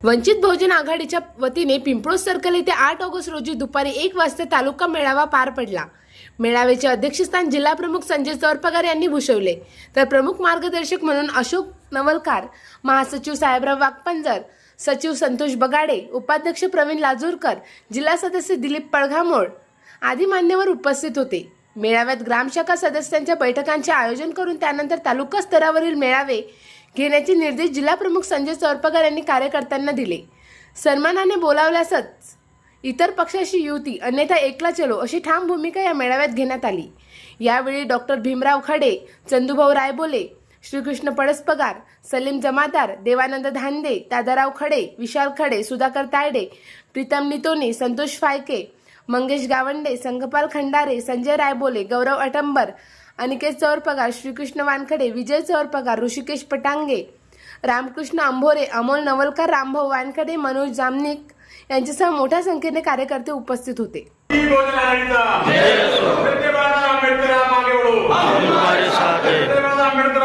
वंचित बहुजन आघाडीच्या वतीने पिंपळोस सर्कल येथे 8 ऑगस्ट रोजी दुपारी 1 वाजता तालुका मेळावा पार पडला। मेळाव्याचे अध्यक्षस्थान जिल्हा प्रमुख संजय चौरपगार यांनी भूषवले, तर प्रमुख मार्गदर्शक म्हणून अशोक नवलकार, महासचिव साहेबराव वाघपंजर, सचिव संतोष बगाडे, उपाध्यक्ष प्रवीण लाजूरकर, जिल्हा सदस्य दिलीप पळघामोळ आदी मान्यवर उपस्थित होते। मेळाव्यात ग्रामशाखा सदस्यांच्या बैठकांचे आयोजन करून त्यानंतर तालुका स्तरावरील मेळावे घेण्याचे निर्देश जिल्हा प्रमुख संजय चौरपगार यांनी कार्यकर्त्यांना दिले। सन्मानाने बोलावल्यासच इतर पक्षाशी युती अन्यथा एकला चलो अशी ठाम भूमिका या मेळाव्यात घेण्यात आली। यावेळी डॉक्टर भीमराव खडे, चंदूभाऊ रायबोले, श्रीकृष्ण पळसपगार, सलीम जमादार, देवानंद धांदे, दादाराव खडे, विशाल खडे, सुधाकर तायडे, प्रीतम नितोनी, संतोष फायके, मंगेश गावंडे, संघपाल खंडारे, संजय रायबोले, गौरव अटंबर, अनिकेत चौरपगार, श्रीकृष्ण वानखडे, विजय चौरपगार, ऋषिकेश पटांगे, रामकृष्ण अंभोरे, अमोल नवलकार, रामभाऊ वानखडे, मनोज जामनिक यांच्यासह मोठ्या संख्येने कार्यकर्ते उपस्थित होते। आंबेडकर